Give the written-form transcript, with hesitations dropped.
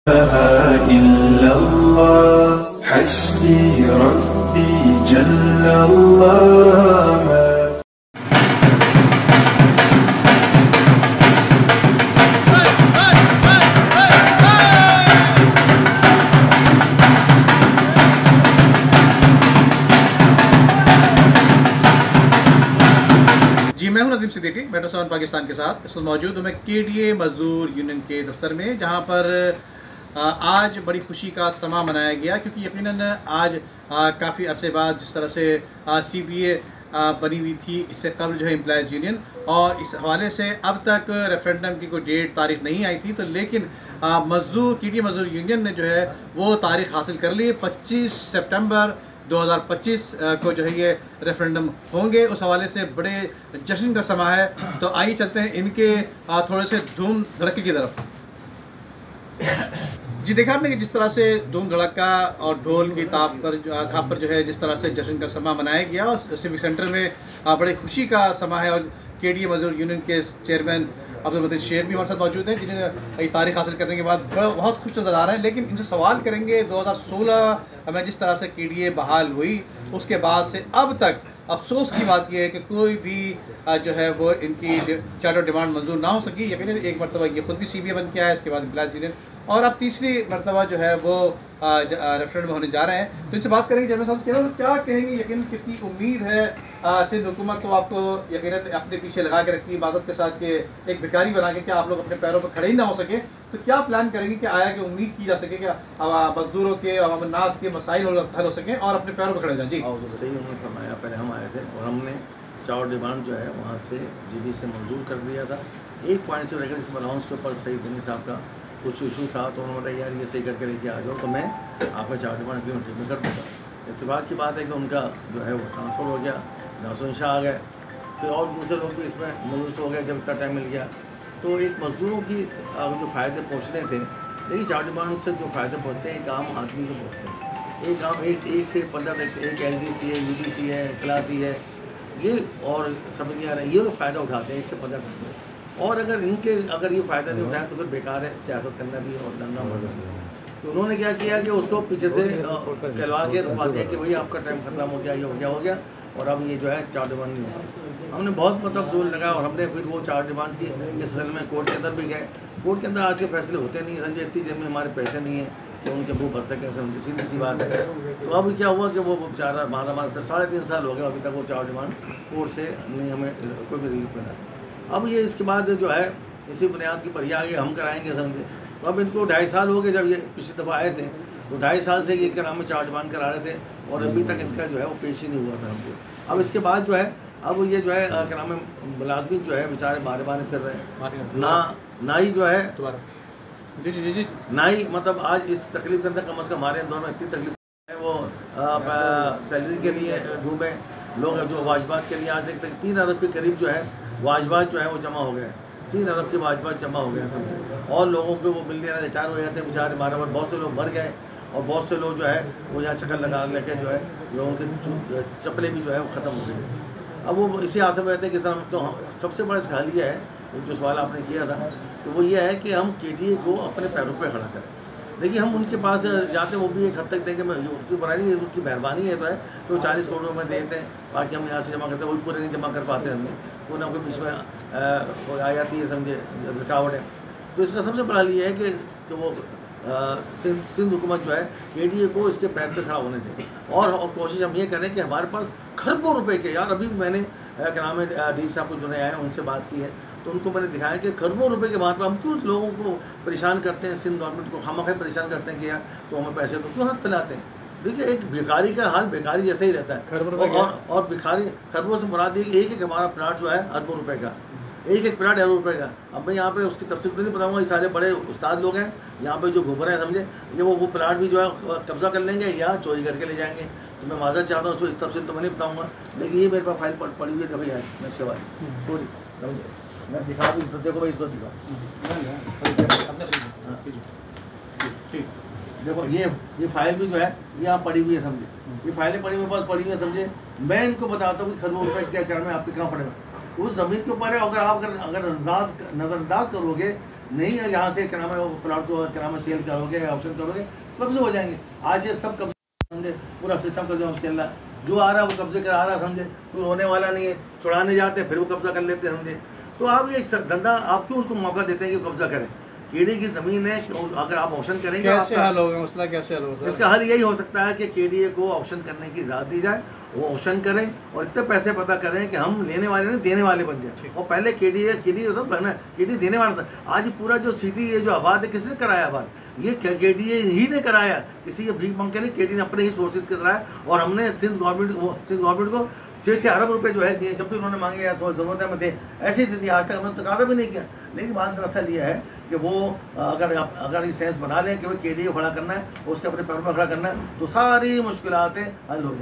इल्लल्लाह हस्बी रब्बी जल्लल्लाह। जी, मैं हूं नदीम सिद्दीकी, मेट्रो 7 पाकिस्तान के साथ। इस वक्त मौजूद हूं मैं KDA मजदूर यूनियन के दफ्तर में, जहां पर आज बड़ी खुशी का समा मनाया गया, क्योंकि यकीनन आज काफ़ी अरसे बाद जिस तरह से CBA बनी हुई थी, इससे कबल जो है एम्प्लॉयज़ यूनियन, और इस हवाले से अब तक रेफरेंडम की कोई डेट तारीख नहीं आई थी, तो लेकिन KDA मजदूर यूनियन ने जो है वो तारीख हासिल कर ली। 25 सितंबर 2025 को जो है ये रेफरेंडम होंगे। उस हवाले से बड़े जश्न का समा है। तो आइए चलते हैं इनके थोड़े से धूम धड़के की तरफ। जी, देखा आपने कि जिस तरह से धूम धड़का और ढोल की थाप पर जो है जिस तरह से जश्न का समा मनाया गया, और सिविक सेंटर में बड़े खुशी का समा है। और KDA मजदूर यूनियन के चेयरमैन अब्दुल मजीद शेख भी हमारे साथ मौजूद हैं, जिन्होंने तारीख हासिल करने के बाद बहुत खुश नज़र आ रहे हैं। लेकिन इनसे सवाल करेंगे 2016 में जिस तरह से KDA बहाल हुई, उसके बाद से अब तक अफसोस की बात यह है कि कोई भी जो है वो इनकी चार्टर डिमांड मंजूर ना हो सकी। यकीनन एक मरतबा ये खुद भी CBA बन के आया, इसके बाद एम्प्लॉयज़ यूनियन, और अब तीसरी मरतबा जो है वो रेफरेंडम होने जा रहे हैं। तो इनसे बात करेंगे जब साहब, क्या कहेंगे, यकीन कितनी उम्मीद है सिंध हुकूमत तो आपको यकीनन अपने पीछे लगा के रखती है इबादत के साथ, कि एक भिखारी बना के क्या आप लोग अपने पैरों पर खड़े ही ना हो सके। तो क्या प्लान करेंगे कि आया कि उम्मीद की जा सके कि मजदूरों के नाज के मसाइल हल हो सकें और अपने पैरों पर खड़े हो जाएं? जी, सही उन्होंने फरमाया। पहले हम आए थे और हमने 4 डिमांड जो है वहाँ से GB से मंजूर कर दिया था। एक पॉइंट से लेकर इस अलाउंस के ऊपर सही दनी साहब का कुछ इशू था, तो उन्होंने बोला यार ये सही करके लेके आ जाओ, तो मैं आपका 4 डिमांड इम्प्लीमेंट में कर दूँगा। इत्तेफाक की बात है कि उनका जो है वो ट्रांसफ़र हो गया, नासुन शाह आ गए, फिर और दूसरे लोग भी इसमें मौजूद हो गए जब इतना टाइम मिल गया। तो एक मजदूरों की जो फ़ायदे पहुँचने थे, लेकिन 4 डिमांड से जो फ़ायदे पहुँचते हैं एक आम आदमी को पहुँचते हैं। एक आम एक से 15 तक एक LDC है, UDC है, क्लासी है, ये और समझ नहीं आ रहा है, ये लोग फ़ायदा उठाते हैं 1 से 15 तक। और अगर ये फ़ायदा नहीं उठाया तो फिर बेकार है सियासत करना भी और लड़ना होगा। तो उन्होंने क्या किया कि उसको पीछे से कहलवा के रुकवा दिया कि भाई आपका टाइम ख़त्म हो गया, ये हो गया और अब ये जो है 4 डिमांड नहीं होगा। हमने बहुत मतलब जोर लगाया और हमने फिर वो 4 डिमांड की इस सिलसिले में कोर्ट के अंदर भी गए। कोर्ट के अंदर आज के फैसले होते नहीं, समझे, इतनी देर में हमारे पैसे नहीं हैं तो उनके मुँह भर सकें, समझे, सीधी सी बात है। तो अब क्या हुआ कि वो बेचारा हमारा 3.5 साल हो गया, अभी तक वो 4 डिमांड कोर्ट से नहीं हमें कोई भी रिलीफ मिला। अब ये इसके बाद जो है इसी बुनियाद की पर आगे हम कराएंगे, समझे। तो अब इनको 2.5 साल हो गए, जब ये पिछली दफ़ा आए थे तो 2.5 साल से ये क्या नाम है 4 डिमांड करा रहे थे और अभी तक इनका जो है वो पेश ही नहीं हुआ था हमको। अब इसके बाद जो है अब ये जो है क्या नाम है मुलाजमिन जो है बेचारे बारे फिर रहे हैं, ना ही जो है जी ना ही मतलब आज इस तकलीफ के अंदर कम अज़ कम हमारे अंदर में इतनी तकलीफ है, वो सैलरी के लिए घूमे लोग जो वाजबात के लिए आज तक 3 अरब के करीब जो है वाजबात जो है वो जमा हो गए, 3 अरब के वाजबात जमा हो गए समझे। और लोगों के वो मिलने रिटायर हो जाते हैं बेचारे मारे, बहुत से लोग मर गए और बहुत से लोग जो है वो यहाँ चक्कर लगा लेके जो है जो उनके चप्पलें भी जो है वो ख़त्म हो गई। अब वो इसी आशा में रहते हैं कि सर तो सबसे बड़ा सवाल ये है, जो सवाल आपने किया था, तो वो ये है कि हम KDA को अपने पैरों पर खड़ा करें। देखिए हम उनके पास जाते हैं, वो भी एक हद तक देंगे, उनकी बुराई नहीं है, उनकी मेहरबानी है तो है तो 40 करोड़ रुपये देते हैं, बाकी हम यहाँ से जमा करते हैं, वही पूरे नहीं जमा कर पाते हमने, कोई ना कोई बीच में आ जाती है, समझे, रुकावट है। तो इसका सबसे बड़ा ये है कि वो सिंध हुकूमत जो है KDA को इसके पैर पे खड़ा होने दें। और कोशिश हम ये करें कि हमारे पास खरबों रुपए के, यार अभी भी मैंने क्या नाम है डी साहब को जो नए आए हैं उनसे बात की है, तो उनको मैंने दिखाया कि खरबों रुपए के बाद हम क्यों लोगों को परेशान करते हैं, सिंध गवर्नमेंट को खामखा परेशान करते हैं कि यार तो हमें पैसे तो क्यों हाथ पिलाते हैं। देखिए एक भिखारी का हाल भिखारी जैसे ही रहता है, और भिखारी खरबों से मुराद एक हमारा प्लाट जो है अरबों रुपए का, एक प्लाट अरबों रुपए का। अब मैं यहाँ पे उसकी तफसील तो नहीं बताऊँगा, ये सारे बड़े उस्ताद लोग हैं यहाँ पे जो घूम रहे हैं, समझे, ये वो प्लाट भी जो है कब्जा कर लेंगे या चोरी करके ले जाएंगे। तो मैं माजरत चाहता हूँ, उसको इस तफसील तो मैं नहीं बताऊँगा, लेकिन ये मेरे पास फाइल पड़ी हुई है, कभी है नक्शे वाली पूरी, समझे, मैं दिखा भी, देखो भाई इसको दिखा, देखो ये फाइल भी जो है यहाँ पड़ी हुई है, समझे, ये फाइलें पड़ी मेरे पास पड़ी हुई है, समझे। मैं इनको बताता हूँ कि खरबों रुपये क्या करना है, आपके कहाँ पड़ेगा, उस ज़मीन के ऊपर है। अगर आप नज़रअंदाज करोगे नहीं है यहाँ से क्या नाम है वो प्लॉट को क्या नाम है सेल करोगे ऑप्शन करोगे कब्जे हो जाएंगे। आज से सब कब्जे समझे, पूरा सिस्टम का जो चल रहा है जो आ रहा है वो कब्जे कर आ रहा समझे, कोई होने वाला नहीं है, छुड़ाने जाते हैं फिर वो कब्जा कर लेते हैं समझे। तो आप ये धंधा आप क्यों उसको मौका देते हैं कि वो कब्जा करें? केडी की ज़मीन है, अगर आप ऑप्शन करेंगे कैसे हल होगा मसला, कैसे हल होगा? इसका हल यही हो सकता है कि केडीए को ऑप्शन करने की इजाज़त दी जाए, वो ऑप्शन करें और इतने पैसे पता करें कि हम लेने वाले नहीं देने वाले बन जाए। और पहले केडी तो बना केडी देने वाला था, आज पूरा जो सिटी ये जो आबाद है किसने कराया आबाद? ये केडीए ही ने कराया, किसी के भीख मांग के नहीं, केडी ने अपने ही सोर्सेज के कराया। और हमने सिंध गवर्नमेंट को 6 अरब रुपए जो है दिए, जब भी उन्होंने मांगे या तो ज़रूरत है में दे, ऐसे ही दे दिए, आज तक हमने तकादा भी नहीं किया। लेकिन बात दरअसल ये है कि वो अगर ये सेंस बना लें कि वो केडी को खड़ा करना है, उसके अपने पैर पर खड़ा करना है, तो सारी मुश्किलातें हल हो जाए।